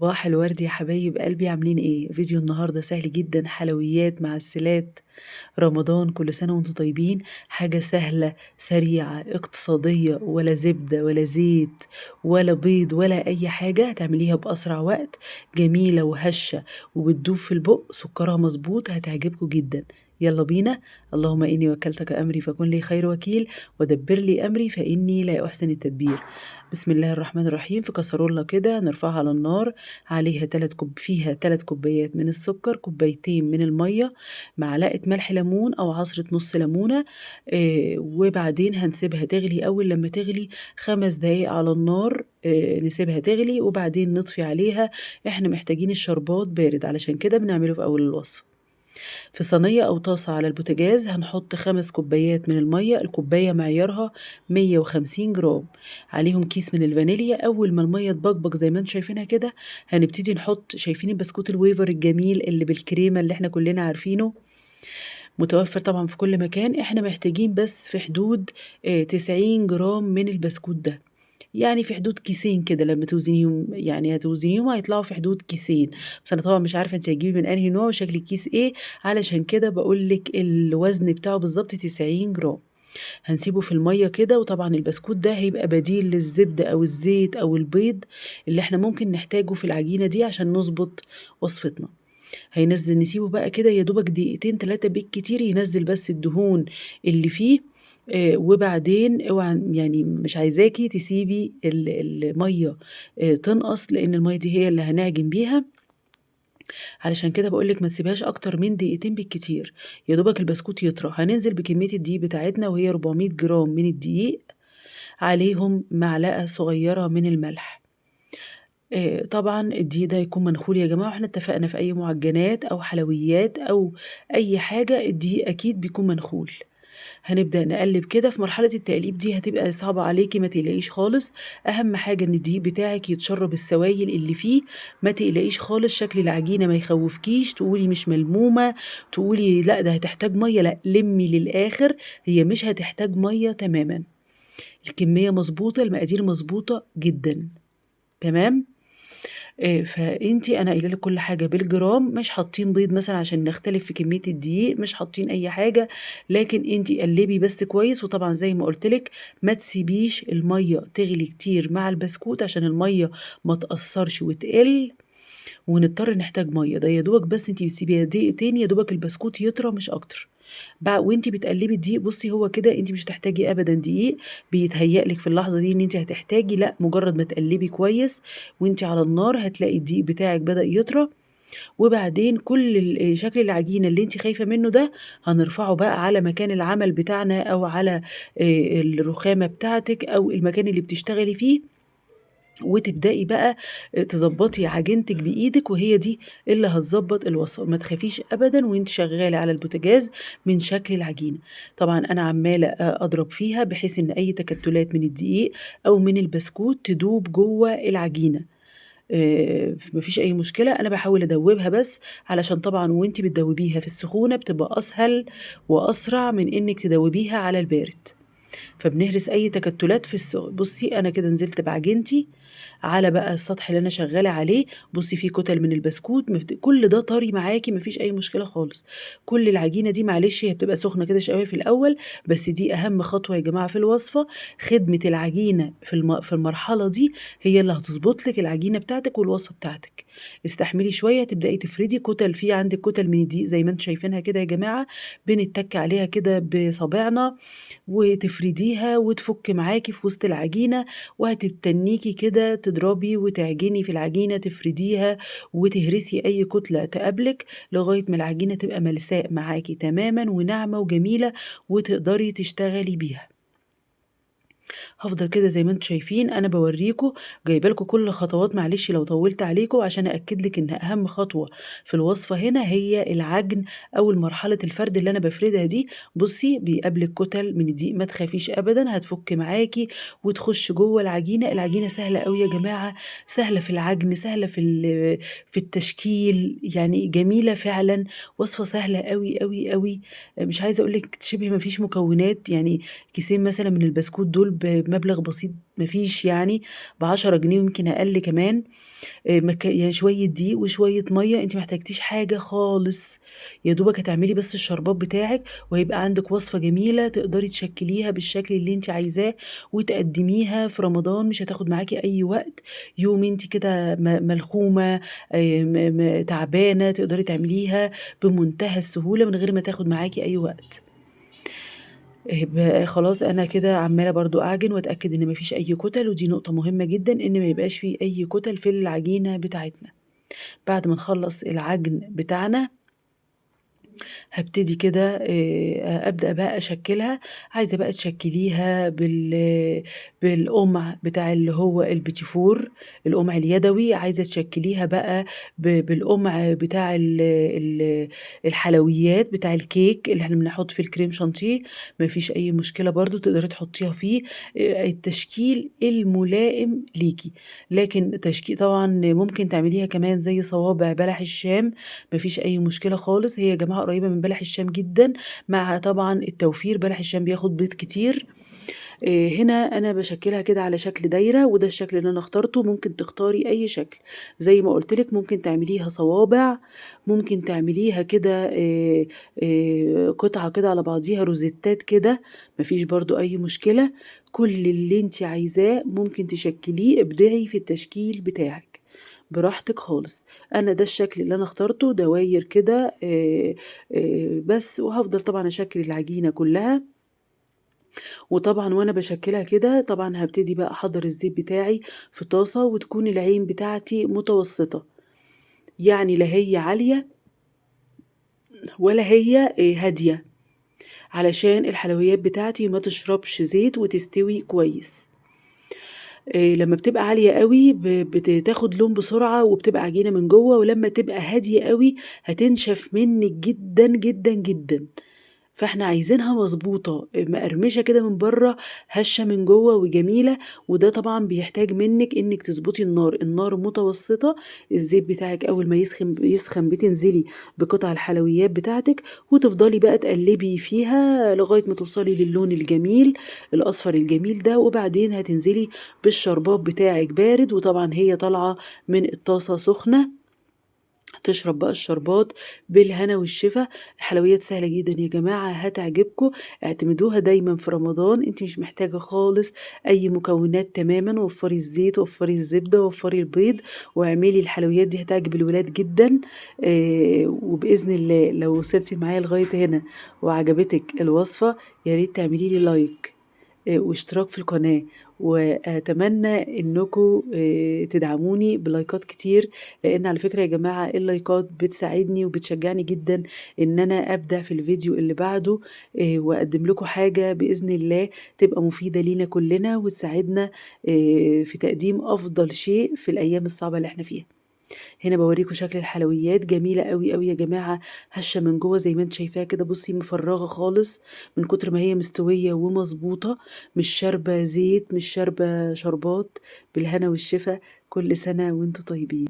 صباح الورد يا حبايب قلبي، عاملين ايه؟ فيديو النهارده سهل جدا، حلويات معسلات رمضان. كل سنة وانتم طيبين. حاجة سهلة سريعة اقتصادية، ولا زبدة ولا زيت ولا بيض ولا اي حاجة، هتعمليها بأسرع وقت. جميلة وهشة وبتدوب في البق، سكرها مظبوط، هتعجبكم جدا. يلا بينا. اللهم إني وكلتك أمري فكن لي خير وكيل، ودبر لي أمري فإني لا أحسن التدبير. بسم الله الرحمن الرحيم. في كسرولة كده نرفعها على النار، عليها فيها 3 كوبايات من السكر، كوبايتين من المية، معلقة ملح ليمون أو عصرة نص ليمونة. وبعدين هنسيبها تغلي. أول لما تغلي 5 دقايق على النار، نسيبها تغلي وبعدين نطفي عليها. احنا محتاجين الشربات بارد، علشان كده بنعمله في أول الوصفة. في صينية أو طاسة على البوتاجاز هنحط 5 كوبايات من المية، الكوباية معيارها 150 جرام. عليهم كيس من الفانيليا. أول ما المية تبقبق زي ما انتم شايفينها كده، هنبتدي نحط، شايفين البسكوت الويفر الجميل اللي بالكريمة اللي احنا كلنا عارفينه، متوفر طبعا في كل مكان. احنا محتاجين بس في حدود 90 جرام من البسكوت ده، يعني في حدود كيسين كده. لما توزنيهم يعني هتوزنيهم هيطلعوا في حدود كيسين، بس انا طبعا مش عارفه انت هتجيبي من انهي نوع وشكل الكيس ايه، علشان كده بقول لك الوزن بتاعه بالظبط 90 جرام. هنسيبه في الميه كده، وطبعا البسكوت ده هيبقى بديل للزبده او الزيت او البيض اللي احنا ممكن نحتاجه في العجينه دي عشان نظبط وصفتنا. نسيبه بقى كده يا دوبك دقيقتين 3 بالكتير، ينزل بس الدهون اللي فيه. وبعدين اوعى، يعني مش عايزاكي تسيبي الميه تنقص، لان الميه دي هي اللي هنعجن بيها. علشان كده بقولك ما تسيبهاش اكتر من دقيقتين بالكتير، يا دوبك البسكوت يطرى. هننزل بكميه الدقيق بتاعتنا، وهي 400 جرام من الدقيق، عليهم معلقه صغيره من الملح. طبعًا الدقيق ده يكون منخول يا جماعة، وإحنا اتفقنا في أي معجنات أو حلويات أو أي حاجة الدقيق أكيد بيكون منخول. هنبدأ نقلّب كده. في مرحلة التقليب دي هتبقى صعبة عليكِ، ما تقلقيش خالص. أهم حاجة إن الدقيق بتاعِك يتشرب السوايل اللي فيه، ما تقلقيش خالص. شكل العجينة ما يخوّفكيش، تقولي مش ملمومة، تقولي لأ ده هتحتاج مَيّة، لأ لمّي للآخر، هي مش هتحتاج مَيّة تمامًا. الكمية مضبوطة، المقادير مضبوطة جدًا، تمام؟ أنا قايله لِك كل حاجة بالجرام، مش حاطين بيض مثلًا عشان نختلف في كمية الدقيق، مش حاطين أي حاجة، لكن أنتِ قلّبي بس كويس. وطبعًا زي ما قُلت لِك ما تسيبيش المَيّة تغلي كتير مع البسكوت، عشان المَيّة ما تأثّرش وتقِل ونضطر نحتاج مَيّة. ده يا دوبك بس أنتِ بتسيبيها دقيقتين، يا دوبك البسكوت يطرى مش أكتر. وأنتِ بتقلّبي الدقيق، بُصّي هو كده أنتِ مش هتحتاجي أبدًا دقيق. بيتهيأ لِك في اللحظة دي إن أنتِ هتحتاجي، لأ، مجرد ما تقلّبي كويس وأنتِ على النار هتلاقي الدقيق بتاعِك بدأ يطرى. وبعدين كل شكل العجينة اللي أنتِ خايفة منه ده هنرفعه بقى على مكان العمل بتاعنا، أو على الرخامة بتاعتِك أو المكان اللي بتشتغلي فيه، وتبدئي بقى تضبّطي عجينتِك بإيدِك، وهي دي اللي هتضبّط الوصفة. ما تخافيش أبدًا وأنتِ شغّالة على البوتاجاز من شكل العجينة. طبعًا أنا عمّالة أضرب فيها بحيث إن أي تكتُّلات من الدقيق أو من البسكوت تدوب جوّه العجينة. ما فيش أي مشكلة، أنا باحاول أدوّبها بس، علشان طبعًا وأنتِ بتدوّبيها في السخونة بتبقى أسهل وأسرع من إنِّك تدوّبيها على البارد. فبنهرس أي تكتلات في بُصّي أنا كده نزلت بعجينتي على بقى السطح اللي أنا شغّالة عليه. بُصّي في كُتل من البسكوت، كل ده طري معاكِ، ما فيش أي مشكلة خالص. كل العجينة دي معلش هي بتبقى سخنة كده شوية في الأول، بس دي أهم خطوة يا جماعة في الوصفة. خدمة العجينة في المرحلة دي هي اللي هتضبط لِك العجينة بتاعتِك والوصفة بتاعتِك. استحملي شوية، تبدئي تفردي كُتل، في عندِك كُتل من الدقيق زي ما أنتم شايفينها كده يا جماعة، بنتَّك عليها كده بصابعنا وتفرديها وتفُك معاكِ في وسط العجينة، وهتتنّيكِ كده تضربي وتعجني في العجينة، تفرديها وتهرسي أي كُتلة تقابلِك، لغاية ما العجينة تبقى ملساء معاكِ تمامًا وناعمة وجميلة وتقدري تشتغلي بيها. هافضل كده زي ما أنتم شايفين أنا باورّيكم، جايبة لكم كل الخطوات، معلش لو طوّلت عليكم عشان أأكد لِك إن أهم خطوة في الوصفة هنا هي العجن أو مرحلة الفرد اللي أنا بافردها دي. بُصّي بيقابلِك كُتل من الدقيق، ما تخافيش أبدًا، هتفُك معاكِ وتخش جوّه العجينة. العجينة سهلة أوي يا جماعة، سهلة في العجن، سهلة في التشكيل، يعني جميلة فعلًا. وصفة سهلة أوي، مش عايزة أقول لِك شِبه ما فيش مكونات، يعني كيسين مثلًا من البسكوت دول بمبلغ بسيط ما فيش يعني ب10 جنيه ويمكن أقل كمان. يعني شوية دقيق وشوية مَيّة، أنتِ ما احتاجتيش حاجة خالص، يا دوبك هتعملي بس الشربات بتاعِك وهيبقى عندِك وصفة جميلة تقدري تشكّليها بالشكل اللي أنتِ عايزاه وتقدّميها في رمضان، مش هتاخد معاكِ أي وقت، يوم أنتِ كده ملخومة م م تعبانة تقدري تعمليها بمنتهى السهولة من غير ما تاخد معاكِ أي وقت. خلاص أنا كده عمّالة برضه أعجن وأتأكد إن ما فيش أي كُتل، ودي نقطة مهمة جدًا إن ما يبقاش في أي كُتل في العجينة بتاعتنا. بعد ما نخلّص العجن بتاعنا هابتدي كده أبدأ بقى أشكّلها، عايزة بقى تشكّليها بالقُمع بتاع اللي هو البيتيفور، القُمع اليدوي، عايزة تشكّليها بقى بالقُمع بتاع الحلويات بتاع الكيك اللي إحنا بنحُط فيه الكريم شانتيه، ما فيش أي مشكلة برضه تقدري تحطّيها فيه، التشكيل الملائم ليكِ، لكن طبعًا ممكن تعمليها كمان زي صوابع بلح الشام، ما فيش أي مشكلة خالص، هي يا جماعة قريبة من بلح الشام جدًا، مع طبعًا التوفير، بلح الشام بياخد بيض كتير. هنا أنا باشكّلها كده على شكل دايرة، وده الشكل اللي أنا اخترته، ممكن تختاري أي شكل، زي ما قُلت لِك ممكن تعمليها صوابع، ممكن تعمليها كده قطعة كده على بعضيها روزيتات كده، ما فيش برضه أي مشكلة، كل اللي أنتِ عايزاه ممكن تشكّليه، ابدعي في التشكيل بتاعِك، براحتك خالص. أنا ده الشكل اللي أنا اخترته دواير كده بس، وهافضل طبعًا أشكِّل العجينة كلّها، وطبعًا وأنا باشكِّلها كده طبعًا هابتدي بقى أحضّر الزيت بتاعي في طاسة وتكون العين بتاعتي متوسطة، يعني لا هي عالية ولا هي هادية، علشان الحلويات بتاعتي ما تشربش زيت وتستوي كويس. لمّا بتبقى عالية أوي بتاخد لون بسرعة وبتبقى عجينة من جوّه، ولمّا تبقى هادية أوي هتنشف منِّك جدًا، جدًا، جدًا. فإحنا عايزينها مضبوطة، مقرمشة كده من برّه، هشة من جوّه وجميلة، وده طبعًا بيحتاج منِّك إنِّك تضبطي النار متوسطة، الزيت بتاعِك أول ما يسخن بتنزلي بقطع الحلويات بتاعتِك، وتفضلي بقى تقلّبي فيها لغاية ما توصلي للون الجميل، الأصفر الجميل ده، وبعدين هتنزلي بالشربات بتاعِك بارد، وطبعًا هي طالعة من الطاسة سخنة، تشرب بقى الشربات بالهنا والشفا. حلويات سهلة جدًا يا جماعة هتعجبكم، اعتمدوها دايمًا في رمضان، أنتِ مش محتاجة خالص أي مكونات تمامًا، وفّري الزيت، وفّري الزبدة، وفّري البيض، واعملي الحلويات دي هتعجب الولاد جدًا، وبإذن الله لو وصلتِ معايا لغاية هنا وعجبتِك الوصفة، يا ريت تعملي لي لايك. واشتراك في القناة، وأتمنى إنكم تدعموني بلايكات كتير، لإن على فكرة يا جماعة اللايكات بتساعدني وبتشجعني جدًا إن أنا أبدع في الفيديو اللي بعده، وأقدم لكم حاجة بإذن الله تبقى مفيدة لينا كلنا وتساعدنا في تقديم أفضل شيء في الأيام الصعبة اللي إحنا فيها. هنا باوريكم شكل الحلويات جميلة أوي، أوي يا جماعة، هشة من جوّه زي ما أنتِ شايفاها كده بُصّي مفرّغة خالص من كتر ما هي مستوية ومضبوطة، مش شاربة زيت، مش شاربة شربات، بالهنا والشفا، كل سنة وأنتم طيبين.